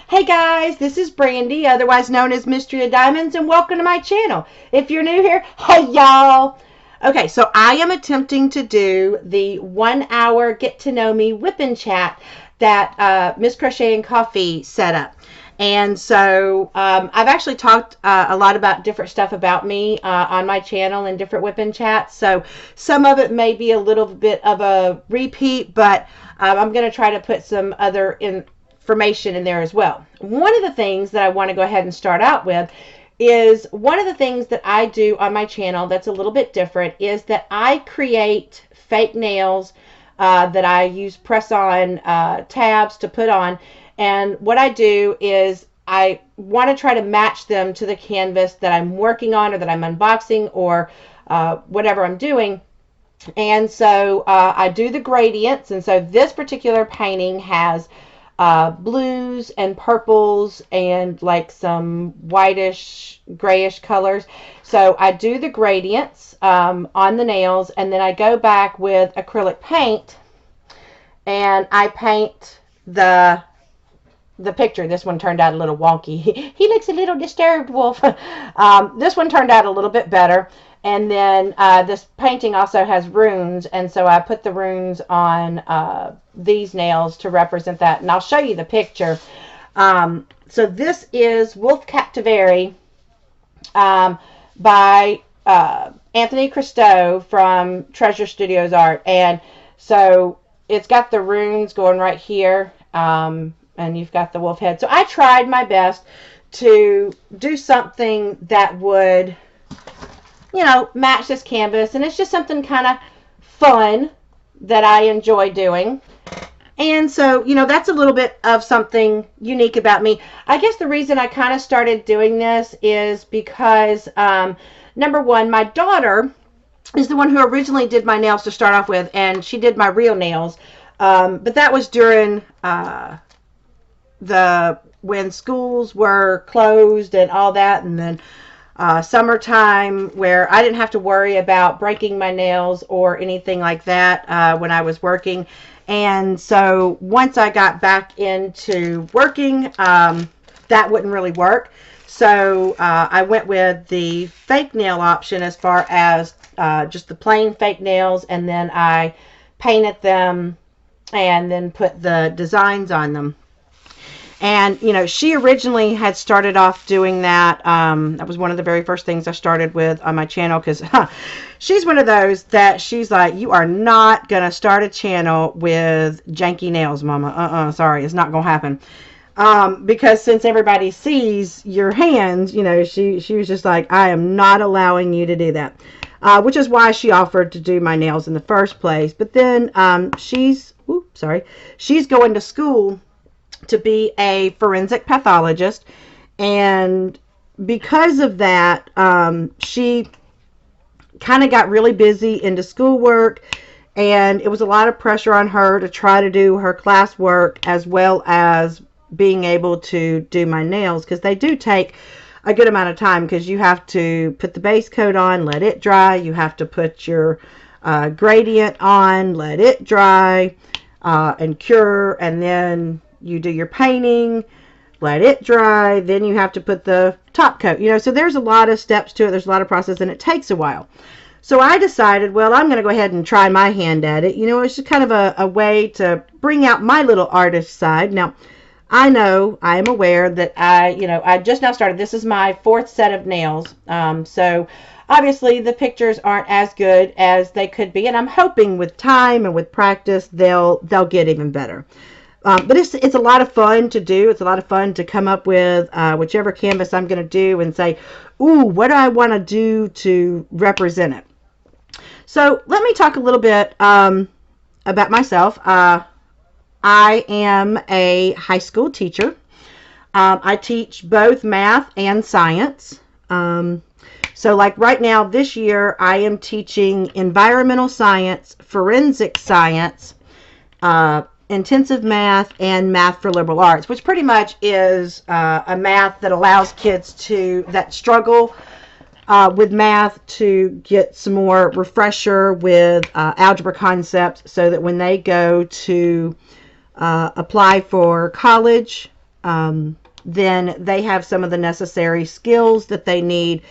Hey guys, this is Brandy, otherwise known as Mystery of Diamonds, and welcome to my channel. If you're new here, hey y'all! Okay, so I am attempting to do the 1 hour get to know me whip and chat that Miss Crochet and Coffee set up. And so I've actually talked a lot about different stuff about me on my channel and different whip and chats. So some of it may be a little bit of a repeat, but I'm going to try to put some other information in there as well. One of the things that I want to go ahead and start out with is one of the things that I do on my channel that's a little bit different is that I create fake nails that I use press-on tabs to put on. And what I do is I want to try to match them to the canvas that I'm working on or that I'm unboxing or whatever I'm doing. And so I do the gradients. And so this particular painting has blues and purples and like some whitish grayish colors. So I do the gradients on the nails, and then I go back with acrylic paint and I paint the picture. This one turned out a little wonky. He looks a little disturbed, Wolf. This one turned out a little bit better. And then this painting also has runes, and so I put the runes on these nails to represent that. And I'll show you the picture. So this is Wolf Captivary by Anthony Christo from Treasure Studios Art. And so it's got the runes going right here. And you've got the wolf head. So I tried my best to do something that would, you know, match this canvas. And it's just something kind of fun that I enjoy doing. And so, you know, that's a little bit of something unique about me. I guess the reason I kind of started doing this is because, number one, my daughter is the one who originally did my nails to start off with, and she did my real nails. But that was during when schools were closed and all that, and then summertime where I didn't have to worry about breaking my nails or anything like that when I was working. And so once I got back into working, that wouldn't really work. So I went with the fake nail option as far as just the plain fake nails, and then I painted them and then put the designs on them. And, you know, she originally had started off doing that. That was one of the very first things I started with on my channel, because she's one of those that she's like, you are not going to start a channel with janky nails, Mama. Sorry, it's not going to happen. Because since everybody sees your hands, you know, she was just like, I am not allowing you to do that. Which is why she offered to do my nails in the first place. But then she's going to school to be a forensic pathologist, and because of that, she kind of got really busy into schoolwork, and it was a lot of pressure on her to try to do her classwork as well as being able to do my nails, because they do take a good amount of time, because you have to put the base coat on, let it dry, you have to put your gradient on, let it dry and cure, and then you do your painting, let it dry, then you have to put the top coat. You know, so there's a lot of steps to it. There's a lot of process, and it takes a while. So I decided, well, I'm going to go ahead and try my hand at it. You know, it's just kind of a way to bring out my little artist side. Now, I know, I am aware that I just now started. This is my 4th set of nails. So obviously the pictures aren't as good as they could be, and I'm hoping with time and with practice they'll get even better. But it's a lot of fun to do. It's a lot of fun to come up with whichever canvas I'm going to do and say, ooh, what do I want to do to represent it? So let me talk a little bit about myself. I am a high school teacher. I teach both math and science. So like right now, this year, I am teaching environmental science, forensic science, intensive math and math for liberal arts, which pretty much is a math that allows kids that struggle with math to get some more refresher with algebra concepts, so that when they go to apply for college, then they have some of the necessary skills that they need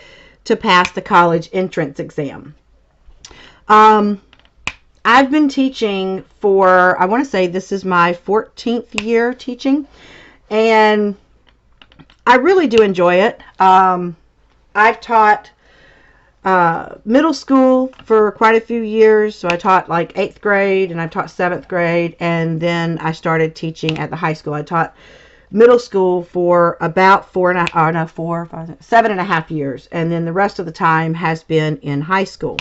to pass the college entrance exam. I've been teaching for, I want to say this is my 14th year teaching, and I really do enjoy it. I've taught middle school for quite a few years, so I taught like 8th grade, and I've taught 7th grade, and then I started teaching at the high school. I taught middle school for about 7.5 years, and then the rest of the time has been in high school.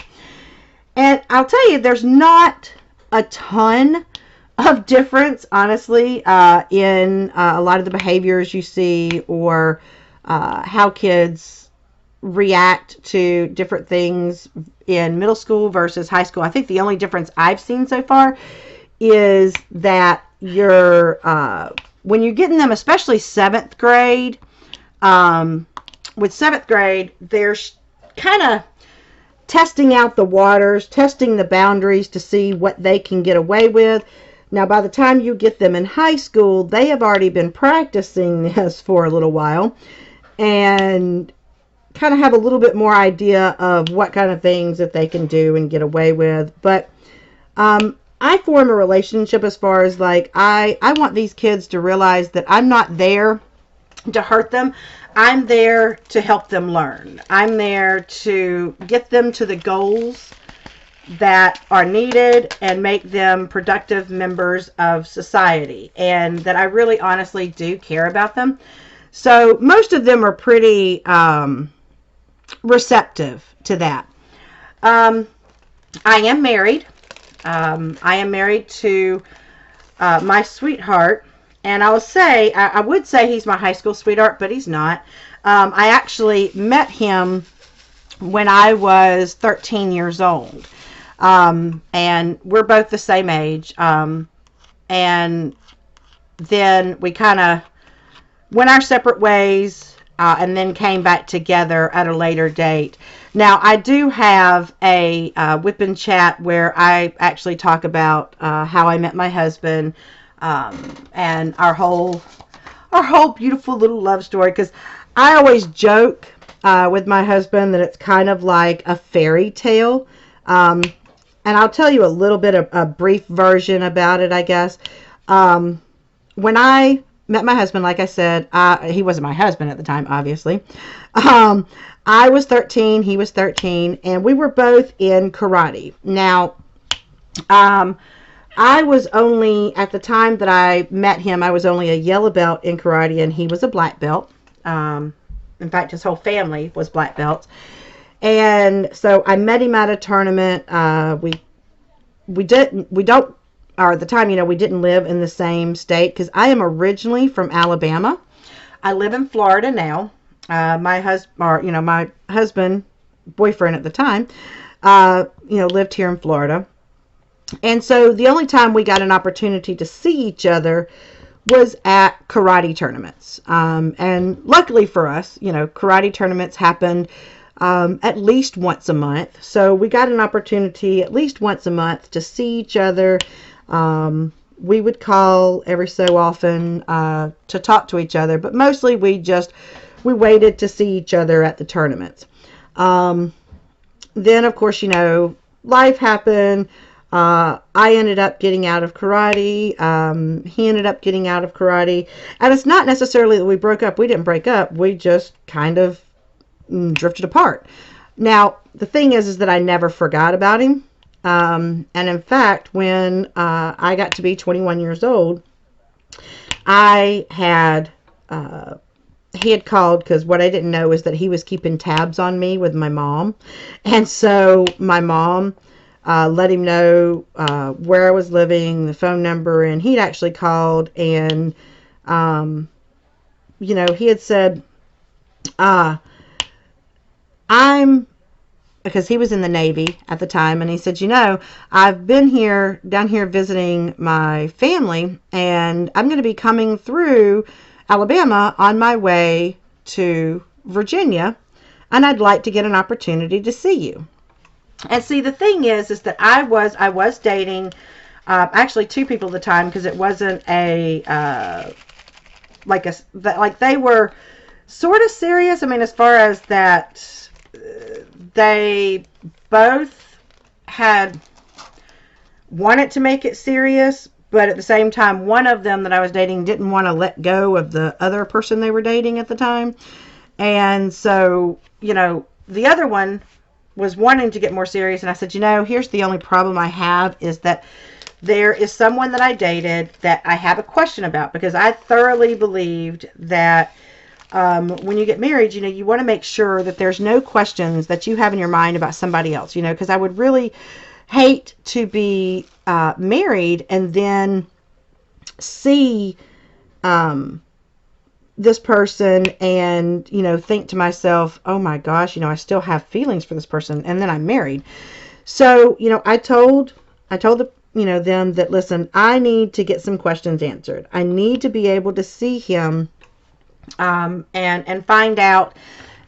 And I'll tell you, there's not a ton of difference, honestly, in a lot of the behaviors you see, or how kids react to different things in middle school versus high school. I think the only difference I've seen so far is that when you're getting them, especially 7th grade, with 7th grade, they're kind of testing out the waters, testing the boundaries to see what they can get away with. Now, by the time you get them in high school, they have already been practicing this for a little while and kind of have a little bit more idea of what kind of things that they can do and get away with. But I form a relationship as far as like, I want these kids to realize that I'm not there to hurt them. I'm there to help them learn. I'm there to get them to the goals that are needed and make them productive members of society, and that I really honestly do care about them. So most of them are pretty receptive to that. I am married. I am married to my sweetheart. And I would say he's my high school sweetheart, but he's not. I actually met him when I was 13 years old. And we're both the same age. And then we kind of went our separate ways, and then came back together at a later date. Now, I do have a WIP and chat where I actually talk about how I met my husband, and our whole beautiful little love story, because I always joke with my husband that it's kind of like a fairy tale, and I'll tell you a little bit of a brief version about it, I guess. When I met my husband, like I said, he wasn't my husband at the time, obviously. I was 13, he was 13, and we were both in karate. Now, I was only, at the time that I met him, I was only a yellow belt in karate, and he was a black belt. In fact, his whole family was black belts. And so I met him at a tournament. At the time, we didn't live in the same state, because I am originally from Alabama. I live in Florida now. My husband, boyfriend at the time, lived here in Florida. And so the only time we got an opportunity to see each other was at karate tournaments. And luckily for us, karate tournaments happened at least once a month. So we got an opportunity at least once a month to see each other. We would call every so often to talk to each other, but mostly we waited to see each other at the tournaments. Then, of course, life happened. I ended up getting out of karate. He ended up getting out of karate. And it's not necessarily that we broke up. We didn't break up. We just kind of drifted apart. Now, the thing is that I never forgot about him. And in fact, when I got to be 21 years old, he had called, because what I didn't know is that he was keeping tabs on me with my mom. And so my mom let him know where I was living, the phone number, and he'd actually called, and he had said, I'm because he was in the Navy at the time, and he said, you know, I've been down here visiting my family, and I'm going to be coming through Alabama on my way to Virginia, and I'd like to get an opportunity to see you. And see, the thing is that I was dating actually two people at the time, because it wasn't like they were sort of serious. I mean, as far as that, they both had wanted to make it serious, but at the same time, one of them that I was dating didn't want to let go of the other person they were dating at the time. And so, you know, the other one was wanting to get more serious, and I said, you know, here's the only problem I have, is that there is someone that I dated that I have a question about, because I thoroughly believed that when you get married, you know, you want to make sure that there's no questions that you have in your mind about somebody else, you know, because I would really hate to be married and then see this person and, you know, think to myself, oh my gosh, you know, I still have feelings for this person, and then I'm married. So, you know, I told the, you know, them that, listen, I need to get some questions answered. I need to be able to see him and find out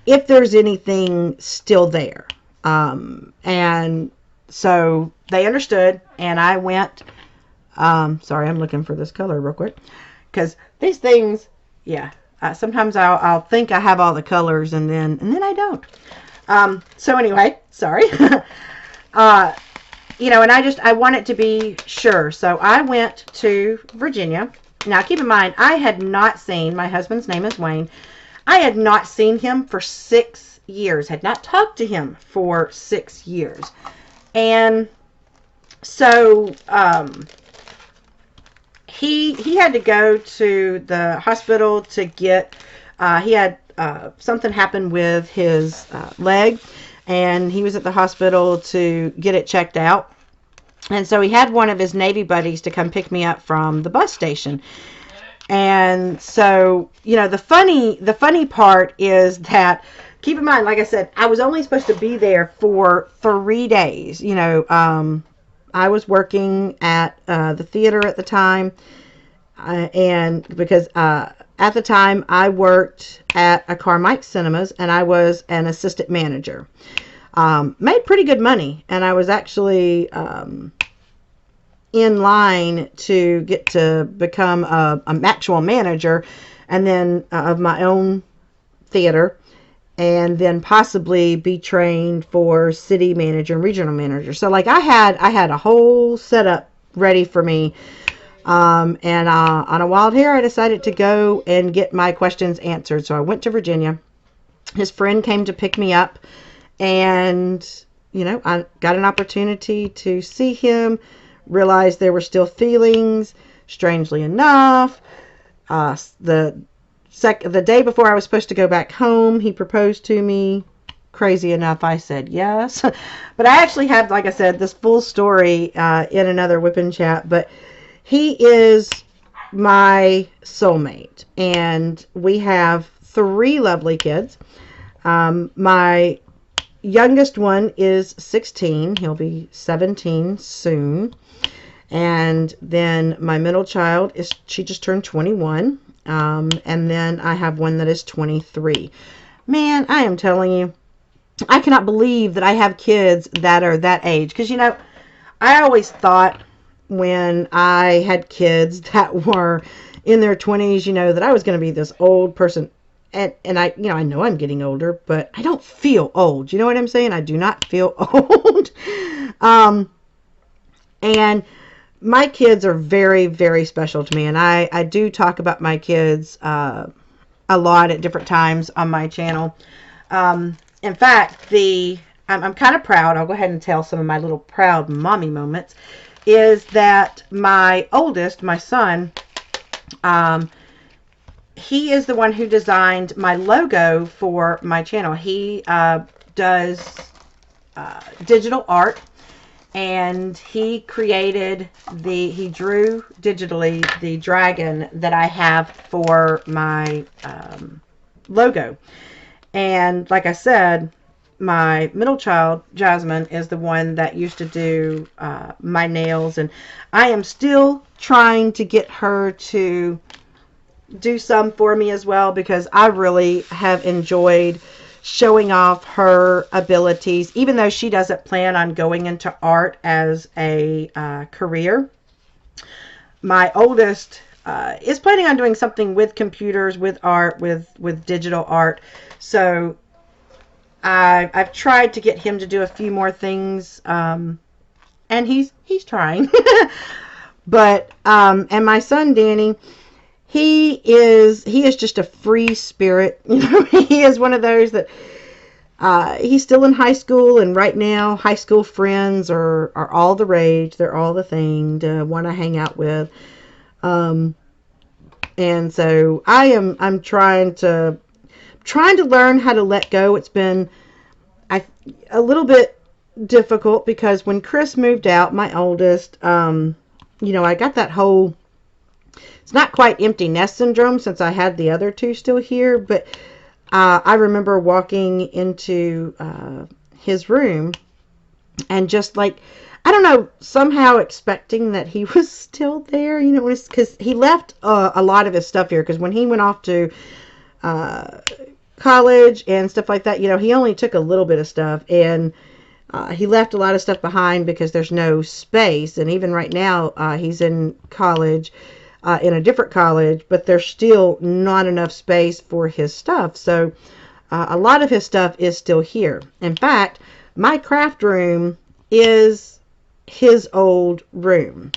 if there's anything still there. And so they understood, and I went, sorry, I'm looking for this color real quick, because these things, yeah, sometimes I'll think I have all the colors, and then I don't. So anyway, sorry. You know, and I want it to be sure. So I went to Virginia. Now, keep in mind, I had not seen, my husband's name is Wayne, I had not seen him for 6 years, had not talked to him for 6 years. And so he had to go to the hospital to get, he had something happen with his leg, and he was at the hospital to get it checked out. And so he had one of his Navy buddies to come pick me up from the bus station. And so, you know, the funny part is that, keep in mind, like I said, I was only supposed to be there for 3 days. You know, I was working at the theater at the time, and because at the time I worked at a Carmike Cinemas, and I was an assistant manager. Made pretty good money, and I was actually in line to get to become an actual manager, and then of my own theater, and then possibly be trained for city manager and regional manager. So like I had a whole setup ready for me, and on a wild hair I decided to go and get my questions answered. So I went to Virginia. His friend came to pick me up, and, you know, I got an opportunity to see him, realized there were still feelings. Strangely enough, the day before I was supposed to go back home, he proposed to me. Crazy enough, I said yes. But I actually have, like I said, this full story in another Whip Chat. But he is my soulmate, and we have 3 lovely kids. My youngest one is 16. He'll be 17 soon. And then my middle child she just turned 21. And then I have one that is 23. Man, I am telling you, I cannot believe that I have kids that are that age. Because, you know, I always thought when I had kids that were in their 20s, you know, that I was going to be this old person. And I, you know, I know I'm getting older, but I don't feel old. You know what I'm saying? I do not feel old. And my kids are very, very special to me. And I do talk about my kids a lot at different times on my channel. In fact, I'm kind of proud. I'll go ahead and tell some of my little proud mommy moments. Is that my oldest, my son, he is the one who designed my logo for my channel. He does digital art, and he drew digitally the dragon that I have for my logo. And like I said, my middle child, Jasmine, is the one that used to do my nails, and I am still trying to get her to do some for me as well, because I really have enjoyed showing off her abilities, even though she doesn't plan on going into art as a career. My oldest is planning on doing something with computers, with art, with digital art. So I've tried to get him to do a few more things, and he's trying. But and my son Danny, he is just a free spirit. You know, he is one of those that he's still in high school, and right now high school friends are all the rage. They're all the thing to want to hang out with. Um, and so I'm trying to learn how to let go. It's been a little bit difficult because when Chris moved out, my oldest, I got that whole, it's not quite empty nest syndrome since I had the other two still here, but I remember walking into his room and just like, I don't know, somehow expecting that he was still there, because he left a lot of his stuff here, because when he went off to college and stuff like that, he only took a little bit of stuff, and he left a lot of stuff behind because there's no space. And even right now, he's in college, in a different college, but there's still not enough space for his stuff. So a lot of his stuff is still here. In fact, my craft room is his old room.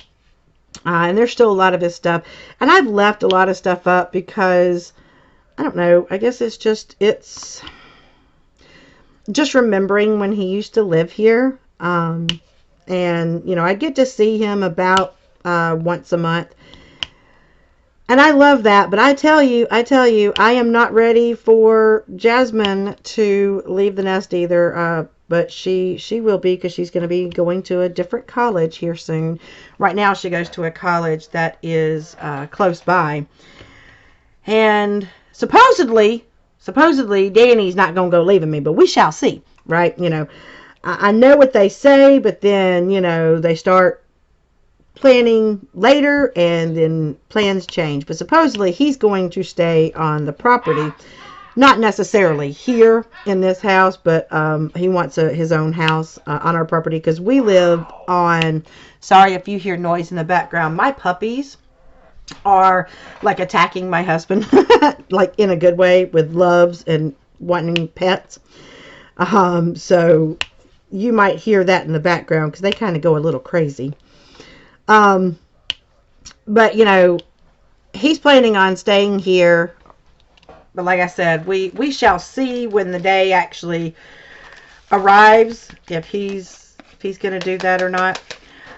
And there's still a lot of his stuff. And I've left a lot of stuff up because, I don't know, I guess it's just remembering when he used to live here. And, I get to see him about once a month. And I love that. But I tell you, I am not ready for Jasmine to leave the nest either. But she will be, because she's going to be going to a different college here soon. Right now she goes to a college that is close by. And supposedly Danny's not going to go leaving me, but we shall see, right? I know what they say, but then, they start planning later and then plans change. But supposedly he's going to stay on the property, not necessarily here in this house, but he wants his own house on our property, because we live on, sorry if you hear noise in the background, my puppies are like attacking my husband, like in a good way, with loves and wanting pets. So you might hear that in the background because they kind of go a little crazy. But he's planning on staying here. But like I said, we shall see when the day actually arrives, if he's going to do that or not.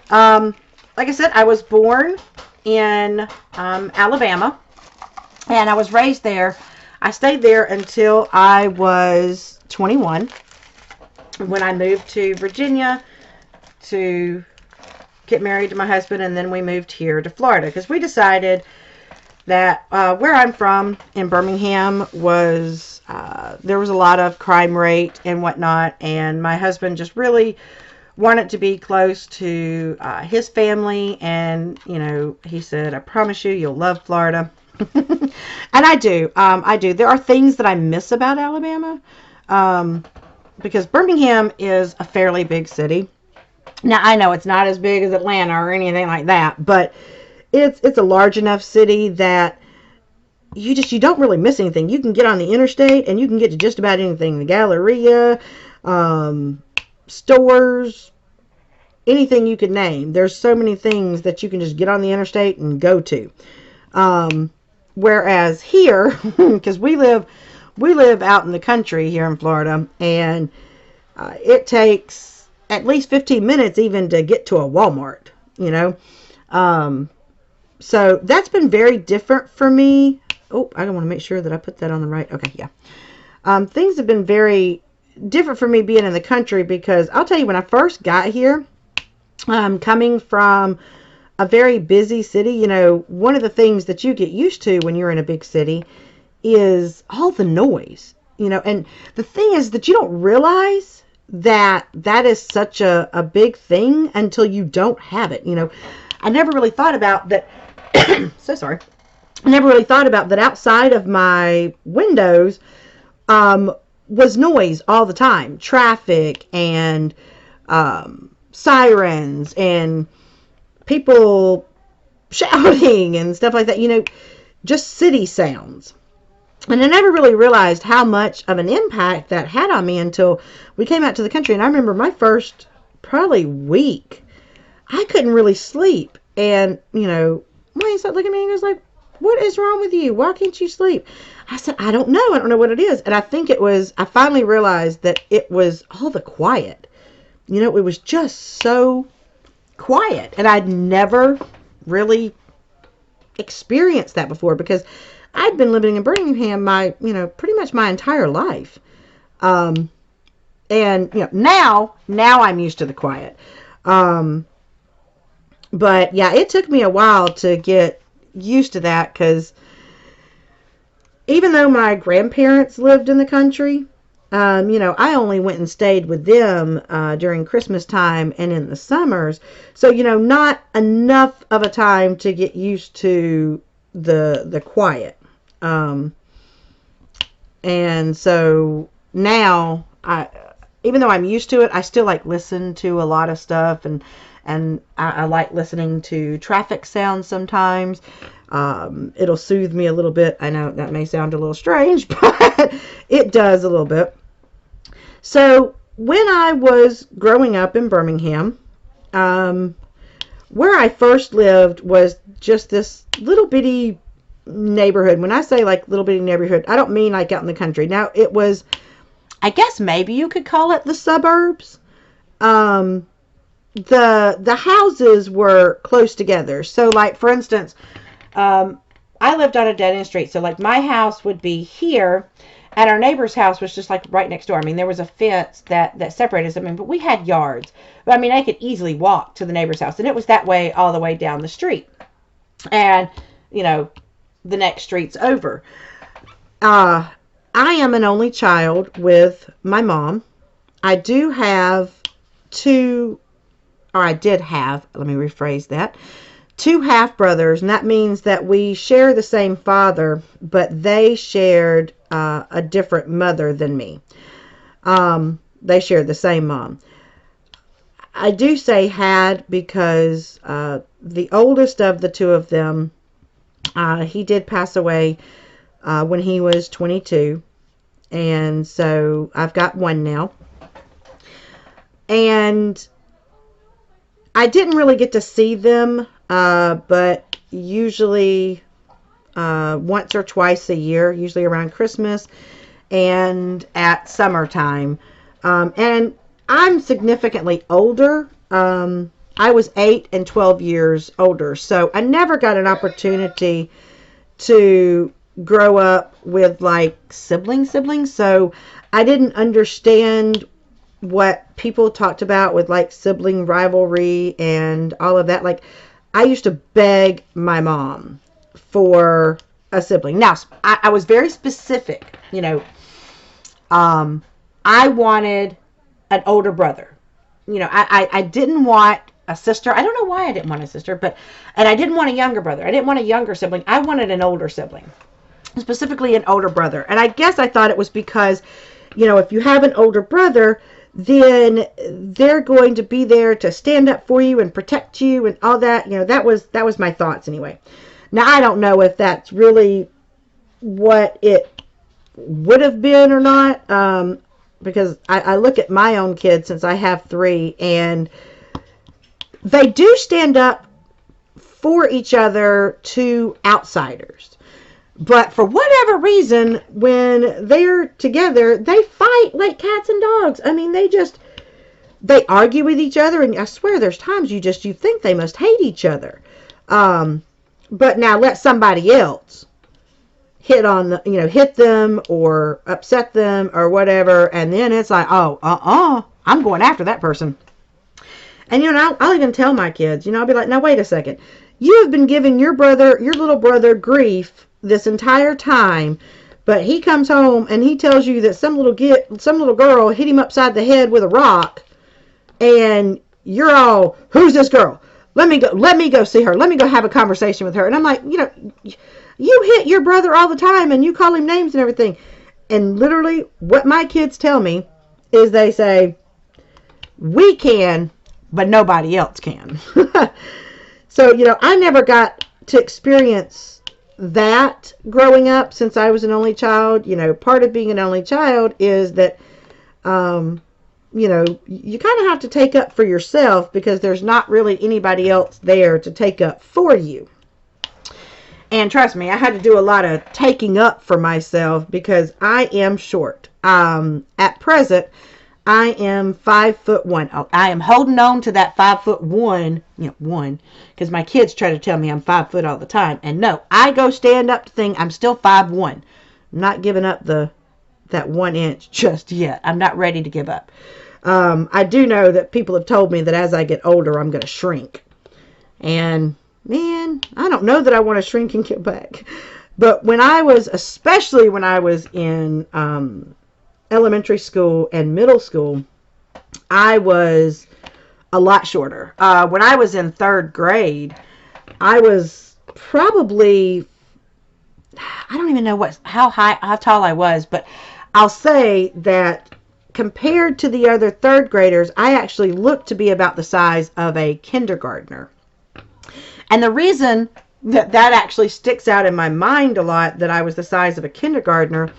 Like I said, I was born in Alabama, and I was raised there. I stayed there until I was 21, when I moved to Virginia to get married to my husband, and then we moved here to Florida because we decided that where I'm from in Birmingham was there was a lot of crime rate and whatnot, and my husband just really wanted to be close to his family, and he said, I promise you'll love Florida. And I do. There are things that I miss about Alabama, because Birmingham is a fairly big city. Now, I know it's not as big as Atlanta or anything like that, but it's a large enough city that you don't really miss anything. You can get on the interstate and you can get to just about anything. The Galleria, stores, anything you could name. There's so many things that you can just get on the interstate and go to. Whereas here, because we live out in the country here in Florida, and it takes at least 15 minutes even to get to a Walmart, so that's been very different for me. Oh, I want to make sure that I put that on the right. Okay, yeah. Things have been very different for me being in the country, because I'll tell you, when I first got here, coming from a very busy city, one of the things that you get used to when you're in a big city is all the noise. And the thing is that you don't realize that that is such a big thing until you don't have it. I never really thought about that. So sorry. I never really thought about that outside of my windows was noise all the time. Traffic and sirens and people shouting and stuff like that. Just city sounds. And I never really realized how much of an impact that had on me until we came out to the country. And I remember my first probably week, I couldn't really sleep. And, Wayne started looking at me and was like, what is wrong with you? Why can't you sleep? I said, I don't know. I don't know what it is. And I think I finally realized that it was all the quiet. It was just so quiet. And I'd never really experienced that before because I'd been living in Birmingham pretty much my entire life. And, now I'm used to the quiet. But yeah, it took me a while to get used to that because even though my grandparents lived in the country, I only went and stayed with them during Christmas time and in the summers. So, not enough of a time to get used to the quiet. And so now even though I'm used to it, I still listen to a lot of stuff and I like listening to traffic sounds sometimes. It'll soothe me a little bit. I know that may sound a little strange, but it does a little bit. So when I was growing up in Birmingham, where I first lived was just this little bitty neighborhood. When I say little bitty neighborhood, I don't mean out in the country. Now it was, I guess maybe you could call it the suburbs. The houses were close together. So for instance, I lived on a dead end street. So my house would be here and our neighbor's house was just right next door. I mean, there was a fence that separated us. But we had yards. But I could easily walk to the neighbor's house and it was that way all the way down the street. And, the next street's over. I am an only child with my mom. I do have I did have, let me rephrase that, 2 half brothers, and that means that we share the same father, but they shared a different mother than me. They shared the same mom. I do say had because the oldest of the 2 of them, he did pass away when he was 22, and so I've got 1 now. And I didn't really get to see them, but usually once or twice a year, usually around Christmas and at summertime. And I'm significantly older. I was 8 and 12 years older, so I never got an opportunity to grow up with siblings. So I didn't understand what people talked about with sibling rivalry and all of that. I used to beg my mom for a sibling. Now, I was very specific, I wanted an older brother. I didn't want a sister. I don't know why I didn't want a sister, and I didn't want a younger brother. I didn't want a younger sibling. I wanted an older sibling, specifically an older brother. And I guess I thought it was because, if you have an older brother, then they're going to be there to stand up for you and protect you and all that. That was my thoughts anyway. Now, I don't know if that's really what it would have been or not, because I look at my own kids, since I have 3, and they do stand up for each other to outsiders. But for whatever reason, when they're together, they fight like cats and dogs. They argue with each other, and I swear there's times you think they must hate each other. But now let somebody else hit them or upset them or whatever, and then it's I'm going after that person. And I'll even tell my kids, I'll be like, now wait a second. You have been giving your little brother grief this entire time, But he comes home and he tells you that some little girl hit him upside the head with a rock, and you're all, who's this girl? Let me go see her. Let me go have a conversation with her. And I'm like, you hit your brother all the time and you call him names and everything. And literally what my kids tell me is they say, we can, but nobody else can. So, I never got to experience that growing up since I was an only child. Part of being an only child is that, you kind of have to take up for yourself because there's not really anybody else there to take up for you. And trust me, I had to do a lot of taking up for myself because I am short. At present, I am 5'1". Oh, I am holding on to that 5'1", because my kids try to tell me I'm 5 foot all the time. And no, I go stand up to think I'm still 5'1". I'm not giving up that 1 inch just yet. I'm not ready to give up. I do know that people have told me that as I get older, I'm going to shrink. And man, I don't know that I want to shrink and get back. But especially when I was in elementary school and middle school, I was a lot shorter. When I was in 3rd grade, I was probably, I don't even know how tall I was, but I'll say that compared to the other 3rd graders, I actually looked to be about the size of a kindergartner. And the reason that actually sticks out in my mind a lot, that I was the size of a kindergartner,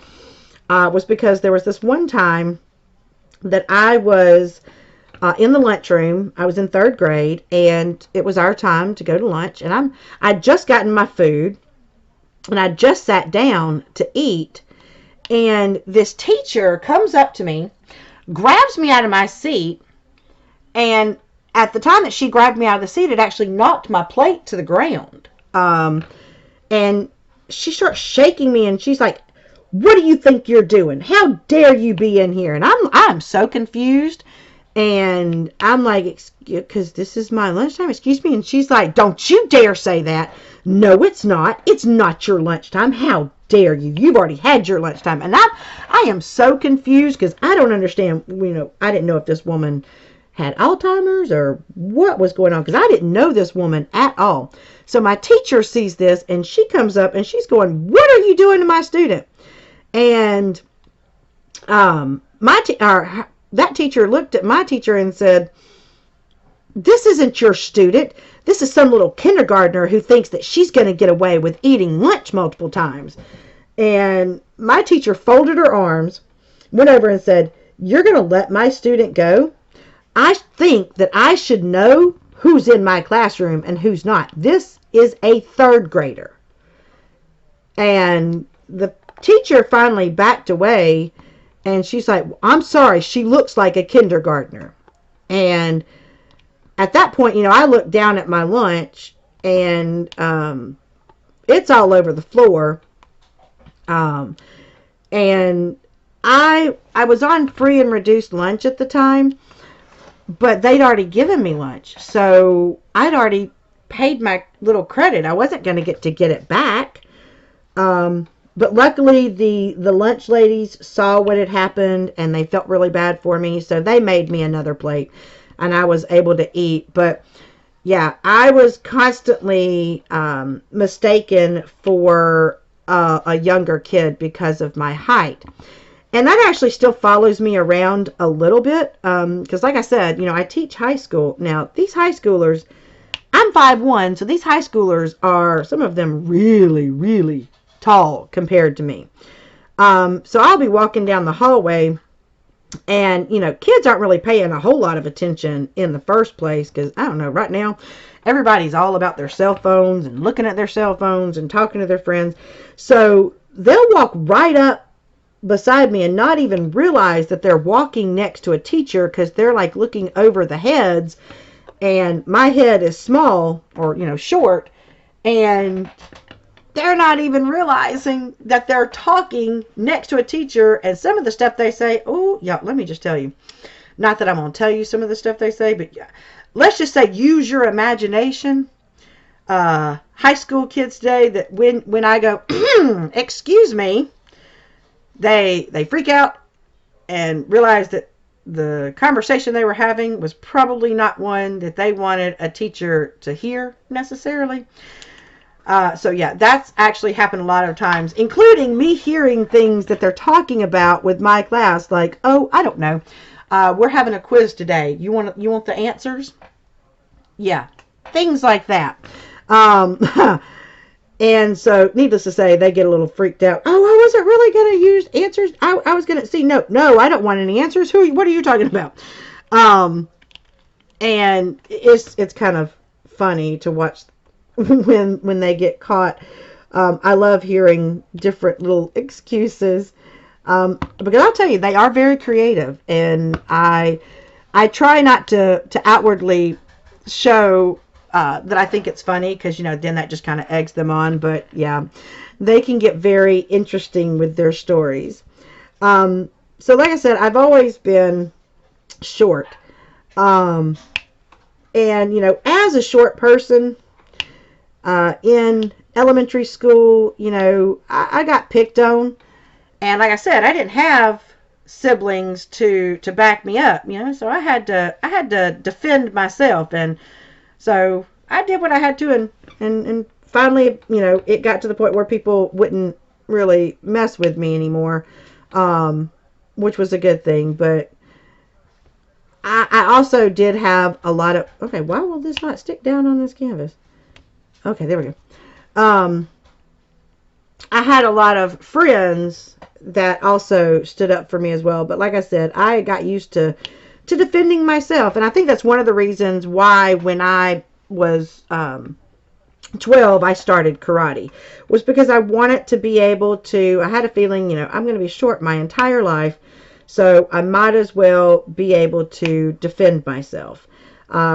was because there was this one time that I was in the lunchroom. I was in 3rd grade, and it was our time to go to lunch. And I'd just gotten my food, and I just sat down to eat. And this teacher comes up to me, grabs me out of my seat, and at the time that she grabbed me out of the seat, it actually knocked my plate to the ground. And she starts shaking me, and she's like, what do you think you're doing? How dare you be in here? And I'm so confused. And I'm like, because this is my lunchtime, excuse me. And she's like, don't you dare say that. No, it's not. It's not your lunchtime. How dare you? You've already had your lunchtime. And I am so confused because I don't understand. I didn't know if this woman had Alzheimer's or what was going on, because I didn't know this woman at all. So my teacher sees this, and she comes up and she's going, what are you doing to my student? And that teacher looked at my teacher and said, this isn't your student. This is some little kindergartner who thinks that she's going to get away with eating lunch multiple times. And my teacher folded her arms, went over and said, you're going to let my student go? I think that I should know who's in my classroom and who's not. This is a 3rd grader. And the teacher finally backed away, and she's like, I'm sorry, she looks like a kindergartner. And at that point, I looked down at my lunch, and it's all over the floor. And I was on free and reduced lunch at the time, but they'd already given me lunch. So I'd already paid my little credit. I wasn't going to get it back. But luckily the lunch ladies saw what had happened, and they felt really bad for me. So they made me another plate, and I was able to eat. But yeah, I was constantly mistaken for a younger kid because of my height. And that actually still follows me around a little bit. Because like I said, I teach high school. Now, these high schoolers, I'm 5'1", so these high schoolers are, some of them, really, really tall compared to me. So I'll be walking down the hallway, and, kids aren't really paying a whole lot of attention in the first place. Because, I don't know, right now, everybody's all about their cell phones and looking at their cell phones and talking to their friends. So they'll walk right up beside me and not even realize that they're walking next to a teacher, because they're like looking over the heads, and my head is small, or short, and they're not even realizing that they're talking next to a teacher. And some of the stuff they say, oh yeah, let me just tell you, not that I'm going to tell you some of the stuff they say, but yeah, let's just say, use your imagination. High school kids today, that when I go excuse me, they freak out and realize that the conversation they were having was probably not one that they wanted a teacher to hear necessarily. So yeah, that's actually happened a lot of times, including me hearing things that they're talking about with my class, like, oh, I don't know, we're having a quiz today. You want the answers? Yeah, things like that. Um, and so, needless to say, they get a little freaked out. Oh, I wasn't really going to use answers. I was going to see. No, I don't want any answers. What are you talking about? And it's kind of funny to watch when they get caught. I love hearing different little excuses. Because I'll tell you, they are very creative, and I try not to outwardly show that I think it's funny, because then that just kind of eggs them on. But yeah, they can get very interesting with their stories. So like I said, I've always been short, and as a short person in elementary school, I got picked on. And like I said, I didn't have siblings to back me up, so I had to defend myself. And so I did what I had to, and finally, it got to the point where people wouldn't really mess with me anymore, which was a good thing. But I also did have a lot of, okay, why will this not stick down on this canvas? Okay, there we go. I had a lot of friends that also stood up for me as well. But like I said, I got used to defending myself. And I think that's one of the reasons why when I was 12, I started karate, was because I wanted to be able to, I had a feeling, I'm going to be short my entire life, so I might as well be able to defend myself,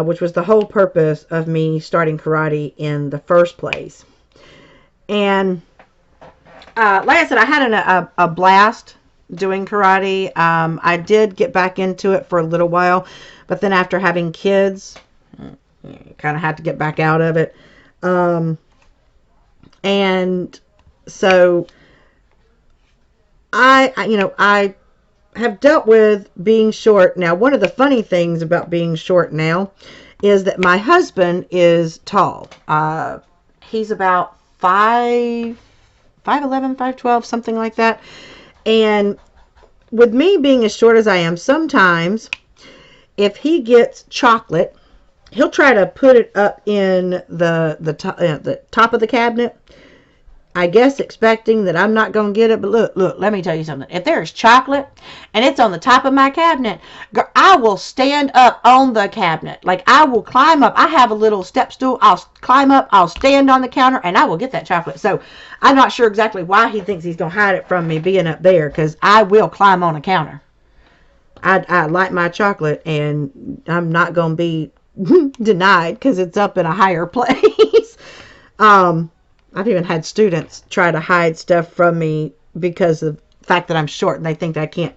which was the whole purpose of me starting karate in the first place. And like I said, I had a blast doing karate. I did get back into it for a little while, but then after having kids, kind of had to get back out of it. And so I have dealt with being short. Now, one of the funny things about being short now is that my husband is tall. He's about 5'11", 5'12", something like that. And with me being as short as I am, sometimes if he gets chocolate, he'll try to put it up in the top of the cabinet, I guess expecting that I'm not going to get it. But look, let me tell you something. If there's chocolate and it's on the top of my cabinet, I will stand up on the cabinet. Like, I will climb up. I have a little step stool. I'll climb up. I'll stand on the counter, and I will get that chocolate. So I'm not sure exactly why he thinks he's going to hide it from me being up there, because I will climb on a counter. I like my chocolate, and I'm not going to be denied because it's up in a higher place. I've even had students try to hide stuff from me because of the fact that I'm short and they think that I can't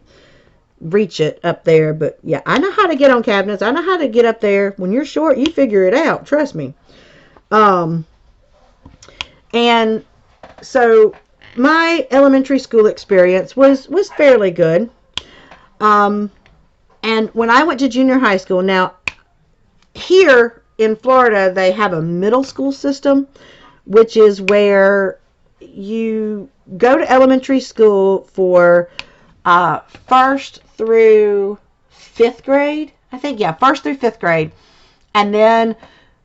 reach it up there. But yeah, I know how to get on cabinets. I know how to get up there. When you're short, you figure it out. Trust me. And so my elementary school experience was fairly good. And when I went to junior high school, now here in Florida, they have a middle school system, which is where you go to elementary school for first through fifth grade. I think, yeah, first through fifth grade. And then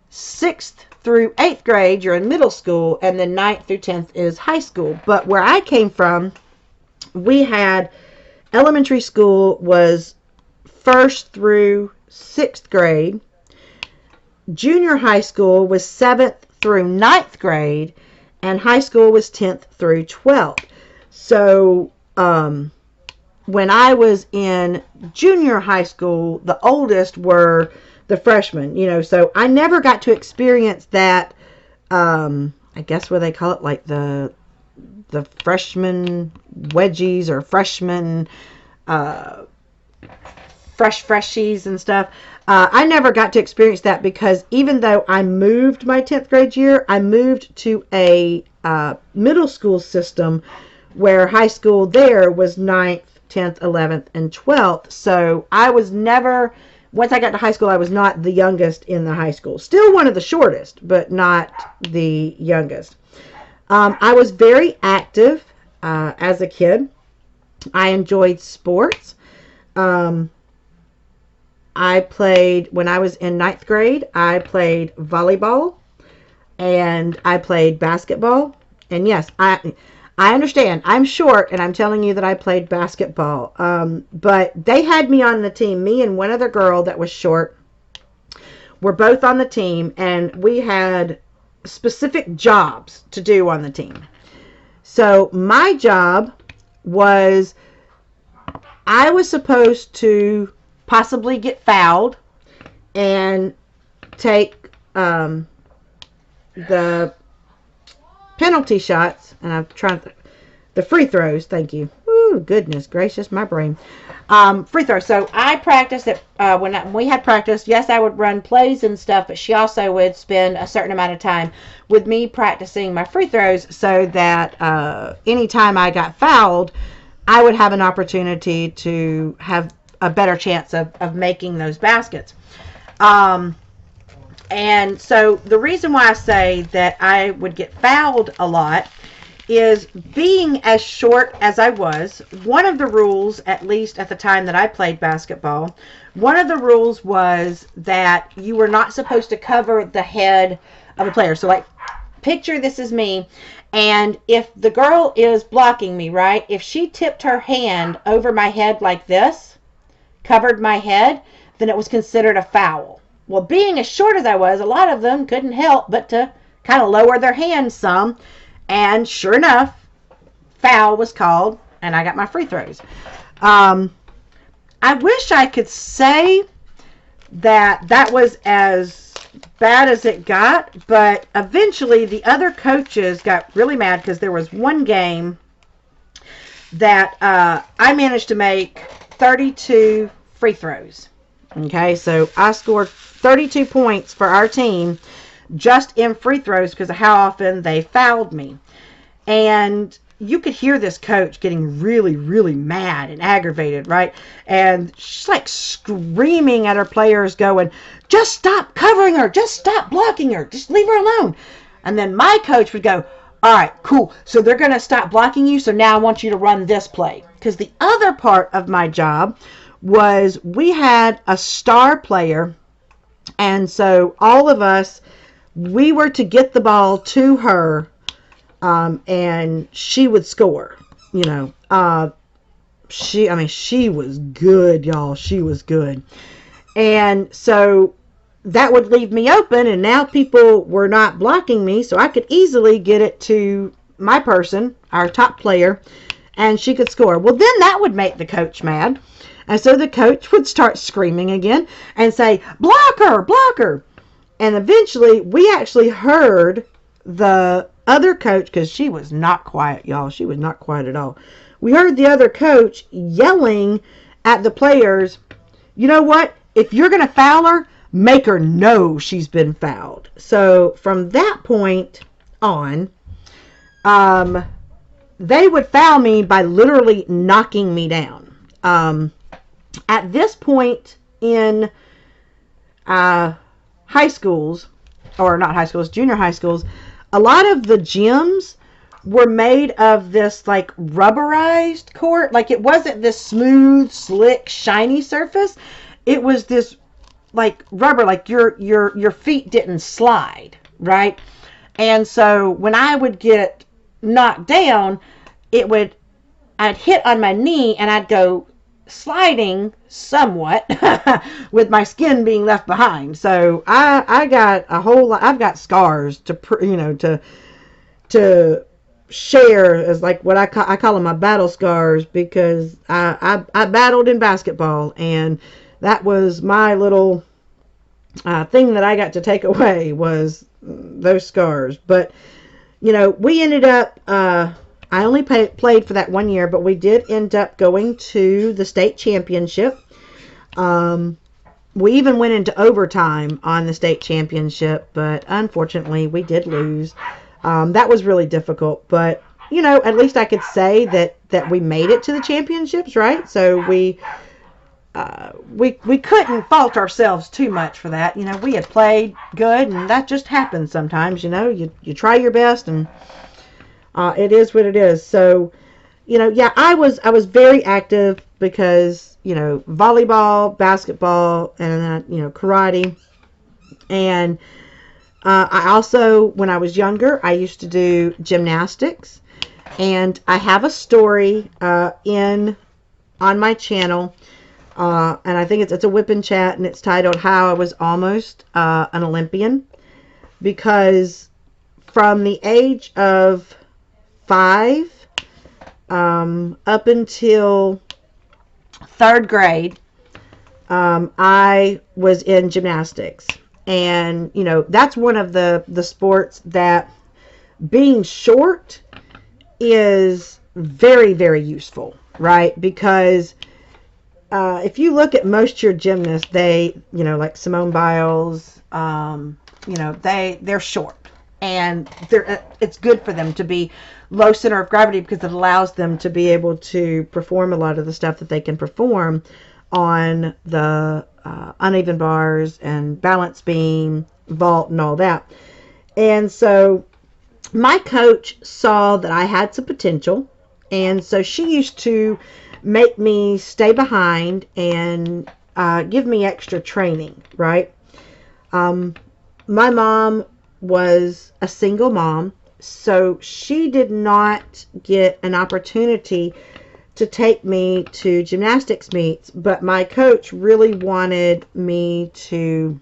sixth through eighth grade, you're in middle school. And then ninth through 10th is high school. But where I came from, we had elementary school was first through sixth grade. Junior high school was 7th through 9th grade, and high school was 10th through 12th. So when I was in junior high school, the oldest were the freshmen, so I never got to experience that, I guess what they call it, like the freshman wedgies or freshman freshies and stuff. I never got to experience that because even though I moved my 10th grade year, I moved to a middle school system where high school there was 9th, 10th, 11th, and 12th. So I was never, once I got to high school, I was not the youngest in the high school. Still one of the shortest, but not the youngest. I was very active as a kid. I enjoyed sports. I played, when I was in 9th grade, I played volleyball and I played basketball. And yes, I understand. I'm short, and I'm telling you that I played basketball. But they had me on the team. Me and one other girl that was short were both on the team, and we had specific jobs to do on the team. So my job was, I was supposed to possibly get fouled and take the penalty shots, and I'm trying to, the free throws, thank you. Ooh, goodness gracious, my brain. Free throws. So I practiced it when we had practice. Yes, I would run plays and stuff, but she also would spend a certain amount of time with me practicing my free throws so that anytime I got fouled, I would have an opportunity to have a better chance of making those baskets. And so the reason why I say that I would get fouled a lot is, being as short as I was, one of the rules, at least at the time that I played basketball, one of the rules was that you were not supposed to cover the head of a player. So like, picture this is me, and if the girl is blocking me, right, if she tipped her hand over my head like this, covered my head, then it was considered a foul. Well, being as short as I was, a lot of them couldn't help but to kind of lower their hands some, and sure enough, foul was called, and I got my free throws. I wish I could say that that was as bad as it got, but eventually the other coaches got really mad because there was one game that I managed to make 32 free throws. Okay, so I scored 32 points for our team just in free throws because of how often they fouled me. And you could hear this coach getting really, really mad and aggravated, right? And she's like screaming at her players going, just stop covering her, just stop blocking her, just leave her alone. And then my coach would go, all right, cool, so they're going to stop blocking you, so now I want you to run this play. Because the other part of my job was, we had a star player, and so all of us, we were to get the ball to her, and she would score. You know, she was good, y'all. She was good. And so that would leave me open, and now people were not blocking me, so I could easily get it to my person, our top player, and she could score. Well, then that would make the coach mad. And so the coach would start screaming again and say, block her, block her. And eventually we actually heard the other coach, because she was not quiet, y'all. She was not quiet at all. We heard the other coach yelling at the players, you know what? If you're going to foul her, make her know she's been fouled. So from that point on, they would foul me by literally knocking me down. At this point in high schools, or not high schools, junior high schools, a lot of the gyms were made of this like rubberized court. Like, it wasn't this smooth, slick, shiny surface. It was this like rubber, like your feet didn't slide, right? And so when I would get knocked down, I'd hit on my knee and I'd go sliding somewhat with my skin being left behind. So I got a whole lot. I've got scars to share, as like what I call them my battle scars, because I battled in basketball, and that was my little thing that I got to take away, was those scars. But we ended up I only played for that 1 year, but we did end up going to the state championship. We even went into overtime on the state championship, but unfortunately we did lose. That was really difficult, but at least I could say that we made it to the championships, right? So we couldn't fault ourselves too much for that. We had played good, and that just happens sometimes. You try your best, and it is what it is. So, yeah, I was very active because volleyball, basketball, and karate, and I also, when I was younger, I used to do gymnastics, and I have a story on my channel. And I think it's a whip and chat, and it's titled "How I Was Almost an Olympian," because from the age of 5 up until 3rd grade, I was in gymnastics, and that's one of the sports that, being short, is very, very useful, right? Because if you look at most of your gymnasts, they, like Simone Biles, they're short, and it's good for them to be low center of gravity because it allows them to be able to perform a lot of the stuff that they can perform on the uneven bars and balance beam, vault, and all that. And so my coach saw that I had some potential, and so she used to make me stay behind and give me extra training, right? My mom was a single mom, so she did not get an opportunity to take me to gymnastics meets, but my coach really wanted me to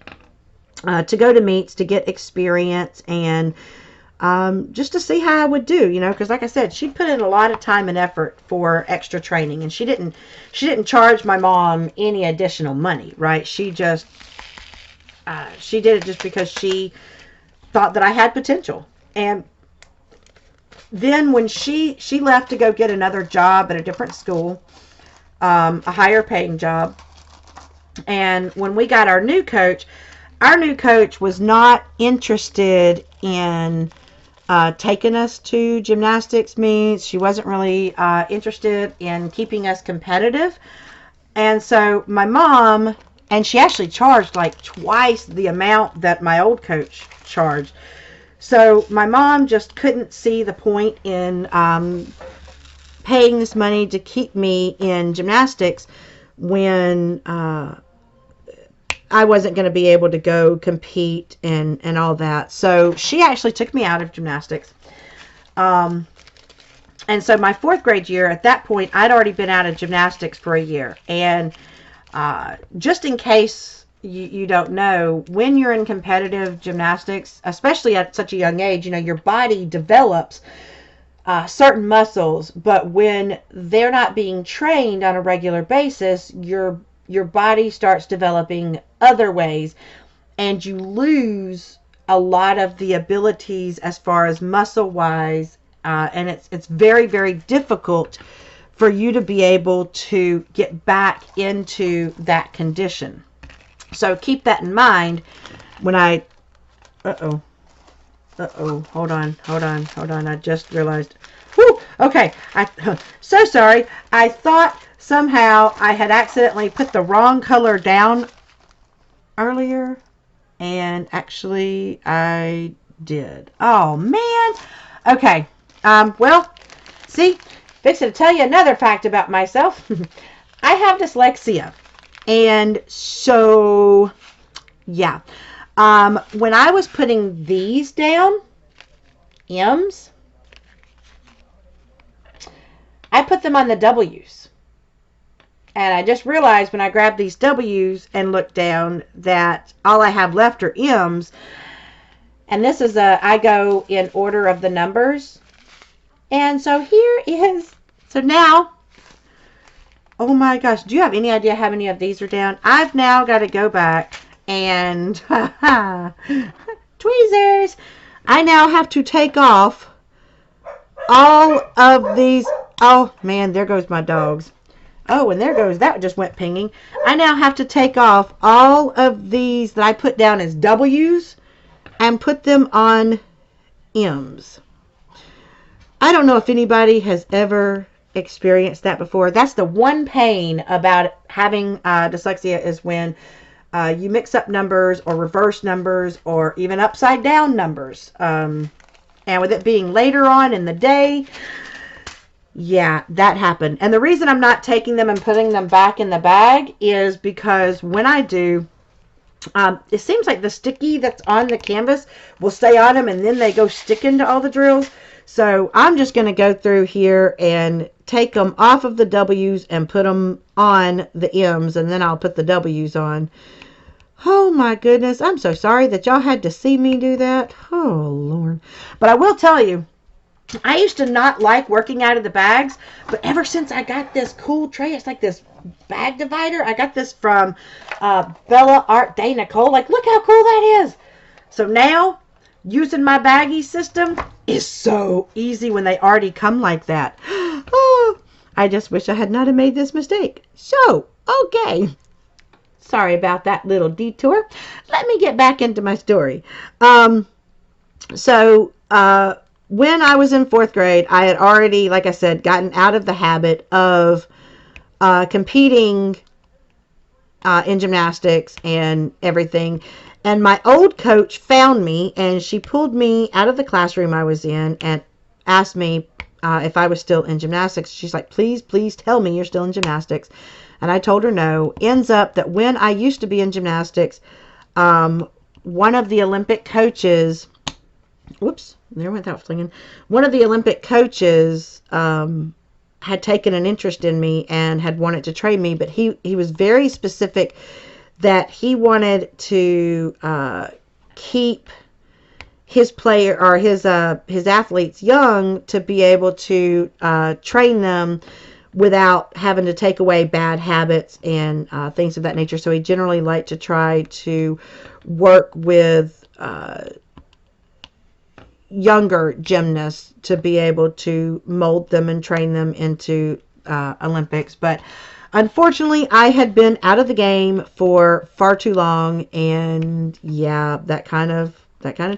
go to meets to get experience and just to see how I would do, because like I said, she put in a lot of time and effort for extra training, and she didn't charge my mom any additional money, right? She just she did it just because she thought that I had potential. And then when she left to go get another job at a different school, a higher paying job, and when we got our new coach was not interested in taking us to gymnastics meets. She wasn't really interested in keeping us competitive. And so my mom, and she actually charged like twice the amount that my old coach charged. So my mom just couldn't see the point in paying this money to keep me in gymnastics when I wasn't going to be able to go compete and all that. So she actually took me out of gymnastics. And so my 4th grade year, at that point, I'd already been out of gymnastics for a year. And just in case you don't know, when you're in competitive gymnastics, especially at such a young age, your body develops certain muscles, but when they're not being trained on a regular basis, your body starts developing other ways, and you lose a lot of the abilities as far as muscle wise, and it's very, very difficult for you to be able to get back into that condition. So keep that in mind when I hold on, I just realized. Whew, okay, so sorry. I thought somehow I had accidentally put the wrong color down earlier, and actually I did. Oh man. Okay. Well, see, fixing to tell you another fact about myself. I have dyslexia, and so yeah. When I was putting these down, M's, I put them on the W's. And I just realized when I grabbed these W's and looked down that all I have left are M's. And this is I go in order of the numbers. And so here is, so now, oh my gosh, do you have any idea how many of these are down? I've now got to go back and, tweezers, I now have to take off all of these. Oh man, there goes my dogs. Oh, and there goes, that just went pinging. I now have to take off all of these that I put down as W's and put them on M's. I don't know if anybody has ever experienced that before. That's the one pain about having dyslexia, is when you mix up numbers or reverse numbers or even upside down numbers. And with it being later on in the day, yeah, that happened. And the reason I'm not taking them and putting them back in the bag is because when I do, it seems like the sticky that's on the canvas will stay on them, and then they go stick into all the drills. So I'm just going to go through here and take them off of the W's and put them on the M's, and then I'll put the W's on. Oh my goodness, I'm so sorry that y'all had to see me do that. Oh Lord. But I will tell you, I used to not like working out of the bags, but ever since I got this cool tray, it's like this bag divider. I got this from Bella Art Day Nicole. Like, look how cool that is. So now, using my baggie system is so easy when they already come like that. Oh, I just wish I had not have made this mistake. So, okay. Sorry about that little detour. Let me get back into my story. When I was in 4th grade, I had already, like I said, gotten out of the habit of competing in gymnastics and everything. And my old coach found me, and she pulled me out of the classroom I was in and asked me if I was still in gymnastics. She's like, please tell me you're still in gymnastics. And I told her no. Ends up that when I used to be in gymnastics, one of the Olympic coaches, whoops, there went that flinging. One of the Olympic coaches had taken an interest in me and had wanted to train me, but he was very specific that he wanted to keep his player or his athletes young to be able to train them without having to take away bad habits and things of that nature. So he generally liked to try to work with younger gymnasts to be able to mold them and train them into Olympics. But unfortunately, I had been out of the game for far too long, and yeah, that kind of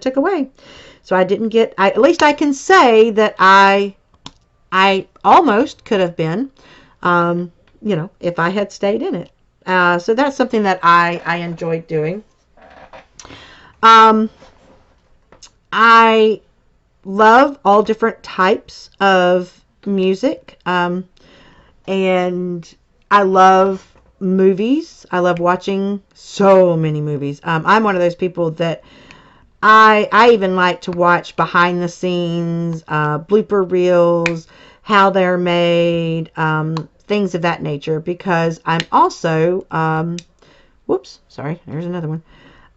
took away. So I didn't get. At least I can say that I almost could have been, if I had stayed in it. So that's something that I enjoyed doing. I love all different types of music, and I love movies. I love watching so many movies. I'm one of those people that I even like to watch behind the scenes, blooper reels, how they're made, things of that nature, because I'm also, there's another one.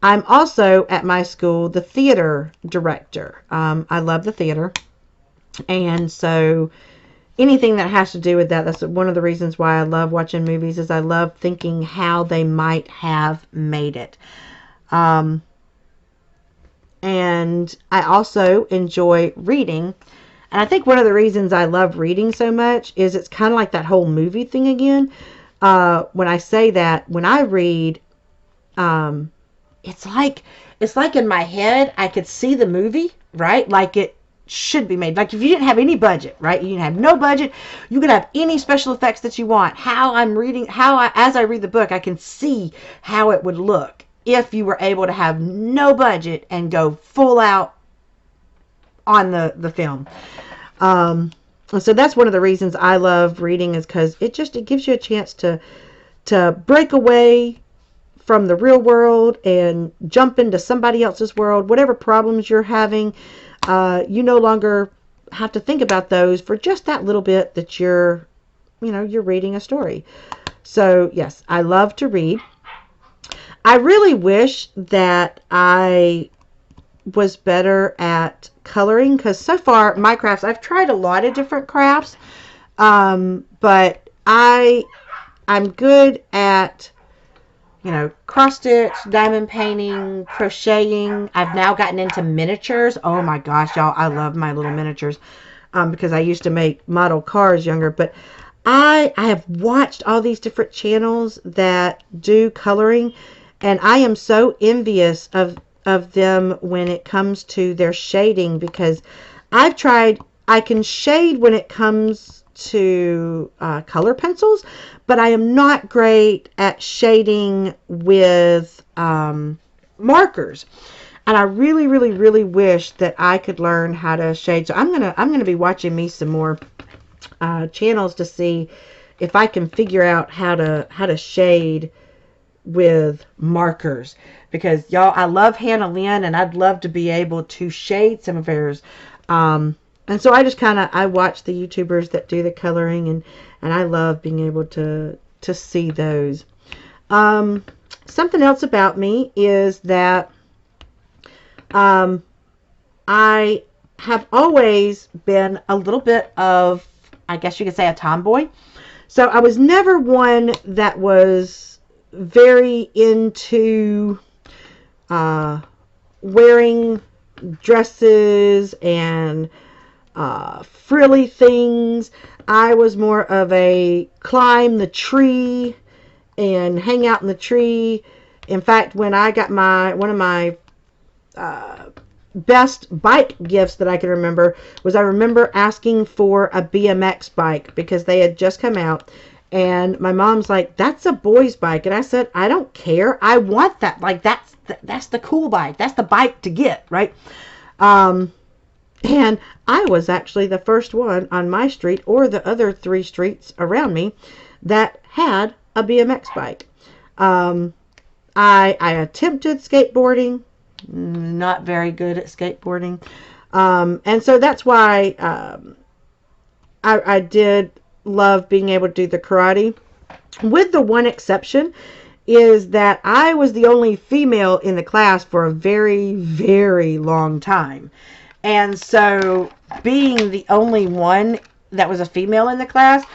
I'm also at my school the theater director. I love the theater, and so anything that has to do with that, that's one of the reasons why I love watching movies, is I love thinking how they might have made it. And I also enjoy reading. And I think one of the reasons I love reading so much is it's kind of like that whole movie thing again. When I say that, when I read, it's like in my head, I could see the movie, right? Like it should be made. Like if you didn't have any budget, right? You didn't have no budget. You could have any special effects that you want. As I read the book, I can see how it would look if you were able to have no budget and go full out on the film. So that's one of the reasons I love reading, is because it gives you a chance to break away from the real world and jump into somebody else's world. Whatever problems you're having, you no longer have to think about those for just that little bit that you're reading a story. So yes, I love to read. I really wish that I was better at coloring, because so far my crafts, I've tried a lot of different crafts, but I'm good at cross stitch, diamond painting, crocheting. I've now gotten into miniatures. Oh my gosh, y'all, I love my little miniatures, because I used to make model cars younger. But I have watched all these different channels that do coloring, and I am so envious of them when it comes to their shading, because I've tried I can shade when it comes to color pencils, but I am not great at shading with markers. And I really, really, really wish that I could learn how to shade. So I'm gonna be watching me some more channels to see if I can figure out how to shade with markers, because y'all, I love Hannah Lynn and I'd love to be able to shade some of hers. And so I just I watch the YouTubers that do the coloring, and I love being able to see those. Something else about me is that I have always been a little bit of, I guess you could say, a tomboy. So I was never one that was very into wearing dresses and frilly things. I was more of a climb the tree and hang out in the tree. In fact, when I got one of my best bike gifts that I can remember was, I remember asking for a BMX bike because they had just come out, and my mom's like, that's a boy's bike. And I said, I don't care, I want that. Like, that's the cool bike, that's the bike to get, right? And I was actually the first one on my street, or the other 3 streets around me, that had a BMX bike. I attempted skateboarding, not very good at skateboarding. And so that's why I did love being able to do the karate, with the one exception is that I was the only female in the class for a very, very long time. And so being the only one that was a female in the class,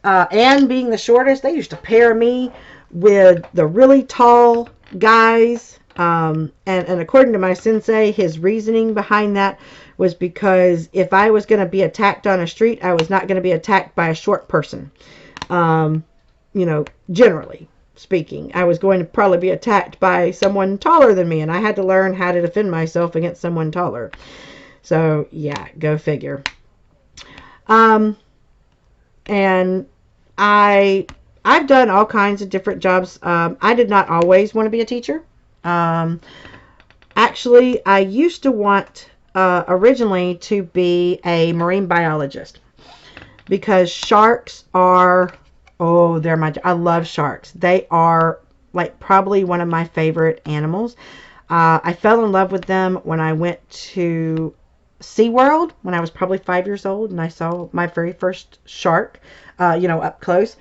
and being the shortest, they used to pair me with the really tall guys. And according to my sensei, his reasoning behind that was because if I was going to be attacked on a street, I was not going to be attacked by a short person. Generally speaking, I was going to probably be attacked by someone taller than me, and I had to learn how to defend myself against someone taller. So yeah, go figure. And I've done all kinds of different jobs. I did not always want to be a teacher. Actually, I used to want originally to be a marine biologist, because sharks are, I love sharks. They are like probably one of my favorite animals. I fell in love with them when I went to SeaWorld when I was probably 5 years old, and I saw my very first shark, up close.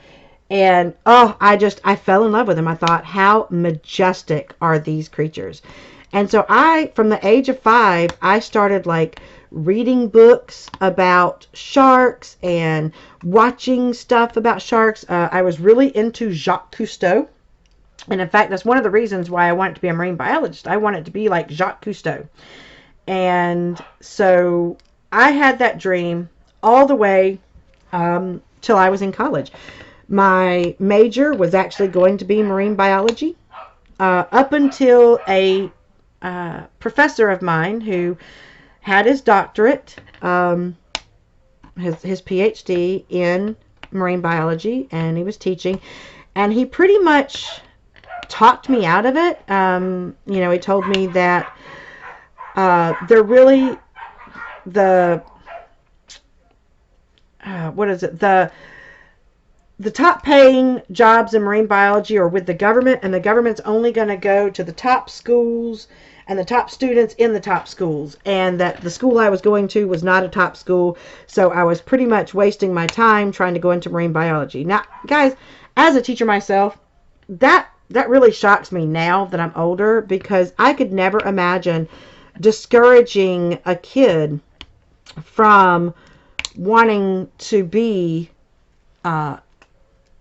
And I fell in love with them. I thought, how majestic are these creatures? And so from the age of 5, I started like reading books about sharks and watching stuff about sharks. I was really into Jacques Cousteau. And in fact, that's one of the reasons why I wanted to be a marine biologist. I wanted to be like Jacques Cousteau. And so I had that dream all the way till I was in college. My major was actually going to be marine biology, up until a professor of mine who had his doctorate, his PhD in marine biology, and he was teaching, and he pretty much talked me out of it. He told me that they're really the top paying jobs in marine biology are with the government, and the government's only going to go to the top schools and the top students in the top schools, and that the school I was going to was not a top school, so I was pretty much wasting my time trying to go into marine biology. Now, guys, as a teacher myself, that really shocks me now that I'm older, because I could never imagine discouraging a kid from wanting to be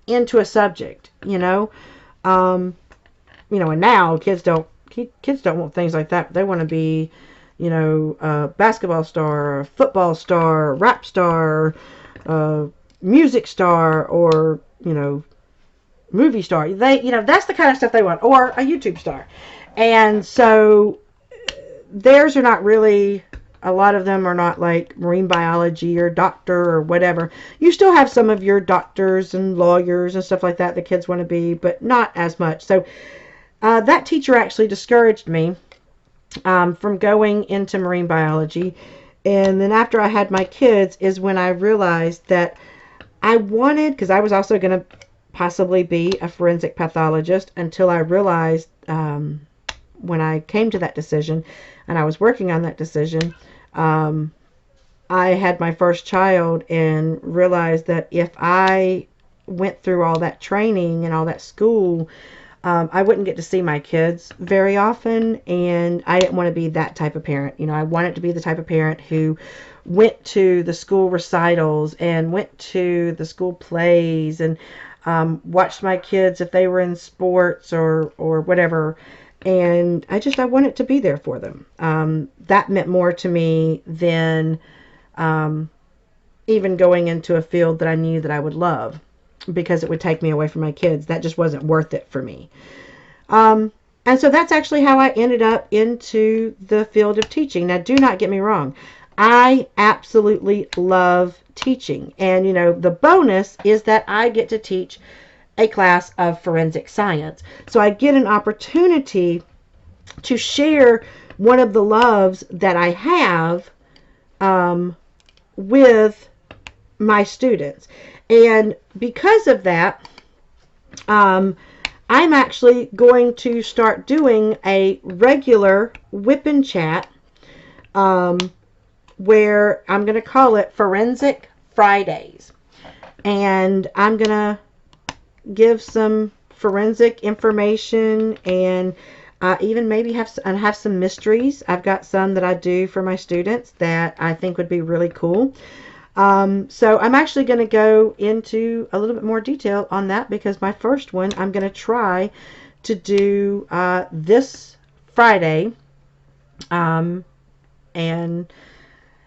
into a subject, and now kids don't want things like that. They want to be, a basketball star, a football star, rap star, music star, or, movie star. That's the kind of stuff they want, or a YouTube star. And so theirs are not really a lot of them are not like marine biology or doctor or whatever. You still have some of your doctors and lawyers and stuff like that the kids want to be, but not as much. So that teacher actually discouraged me from going into marine biology. And then after I had my kids is when I realized that I wanted, because I was also going to possibly be a forensic pathologist, until I realized when I came to that decision and I was working on that decision, I had my first child and realized that if I went through all that training and all that school, I wouldn't get to see my kids very often, and I didn't want to be that type of parent. I wanted to be the type of parent who went to the school recitals and went to the school plays and watched my kids if they were in sports or whatever. And I wanted to be there for them. That meant more to me than even going into a field that I knew that I would love, because it would take me away from my kids. That just wasn't worth it for me. And so that's actually how I ended up into the field of teaching. Now, do not get me wrong. I absolutely love teaching. And, the bonus is that I get to teach a class of forensic science. So I get an opportunity to share one of the loves that I have with my students. And because of that, I'm actually going to start doing a regular WIP and chat where I'm going to call it Forensic Fridays. And I'm going to give some forensic information and even maybe have some mysteries. I've got some that I do for my students that I think would be really cool. So I'm actually going to go into a little bit more detail on that, because my first one I'm going to try to do this Friday and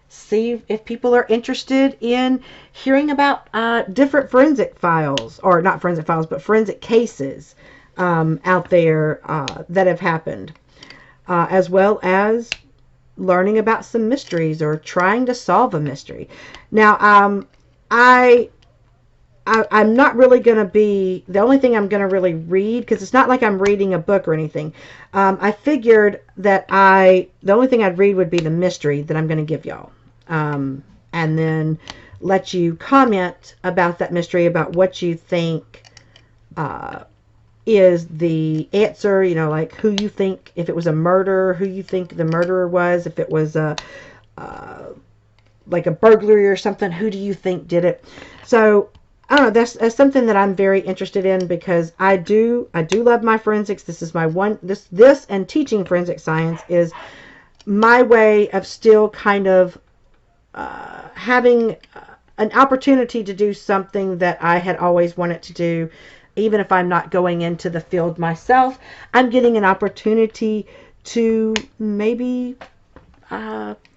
see if people are interested in hearing about different forensic files, or not forensic files, but forensic cases out there that have happened, as well as learning about some mysteries or trying to solve a mystery. Now, I'm not really going to be, the only thing I'm going to really read, because it's not like I'm reading a book or anything. I figured that the only thing I'd read would be the mystery that I'm going to give y'all. And then let you comment about that mystery, about what you think is the answer, like who you think, if it was a murder, who you think the murderer was, if it was like a burglary or something, who do you think did it? So I don't know, that's something that I'm very interested in, because I do love my forensics. This is my one, this and teaching forensic science is my way of still kind of having an opportunity to do something that I had always wanted to do. Even if I'm not going into the field myself, I'm getting an opportunity to maybe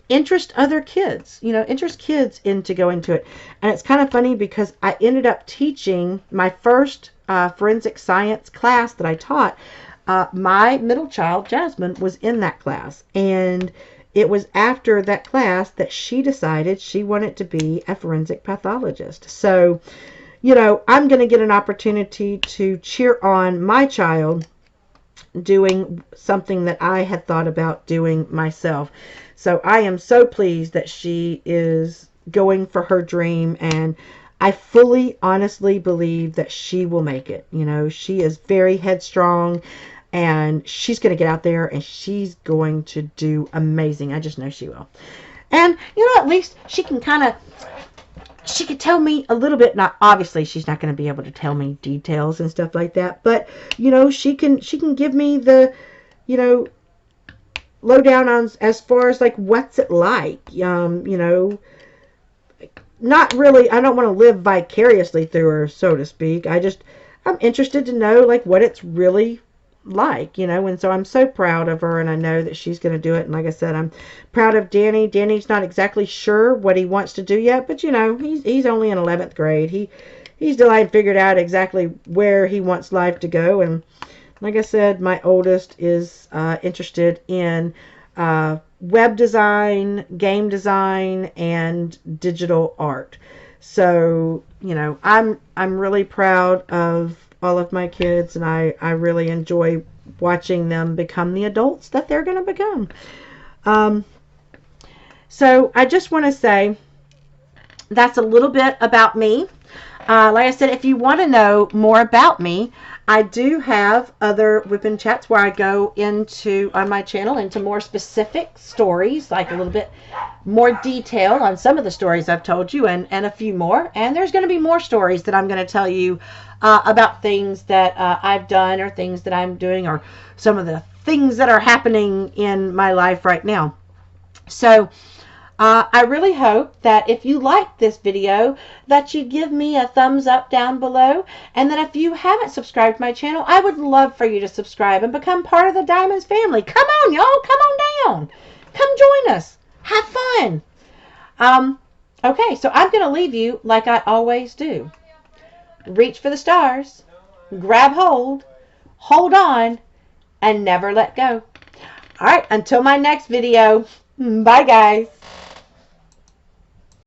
interest other kids, interest kids into going to it. And it's kind of funny, because I ended up teaching my first forensic science class that I taught. My middle child, Jasmine, was in that class. And it was after that class that she decided she wanted to be a forensic pathologist. So, I'm going to get an opportunity to cheer on my child doing something that I had thought about doing myself. So I am so pleased that she is going for her dream, and I fully, honestly believe that she will make it. She is very headstrong, and she's going to get out there and she's going to do amazing. I just know she will. And, at least she can she could tell me a little bit. Not obviously she's not going to be able to tell me details and stuff like that, but she can give me the lowdown on as far as like what's it like. Not really, I don't want to live vicariously through her, so to speak. I'm interested to know like what it's really like, and so I'm so proud of her, and I know that she's going to do it. And like I said, I'm proud of Danny. Danny's not exactly sure what he wants to do yet, but he's only in 11th grade. He's still ain't figured out exactly where he wants life to go. And like I said, my oldest is interested in web design, game design, and digital art. So, you know, I'm really proud of all of my kids, and I really enjoy watching them become the adults that they're going to become. Um, so I just want to say that's a little bit about me. Like I said, if you want to know more about me, I do have other WIP chats where I go into, on my channel, into more specific stories, like a little bit more detail on some of the stories I've told you, and a few more. And there's going to be more stories that I'm going to tell you about things that I've done, or things that I'm doing, or some of the things that are happening in my life right now. So I really hope that if you like this video, that you give me a thumbs up down below, and that if you haven't subscribed to my channel, I would love for you to subscribe and become part of the Diamonds family. Come on, y'all, come on down. Come join us. Have fun. Okay, so I'm going to leave you like I always do. Reach for the stars, grab hold on, and never let go. All right, until my next video, bye guys.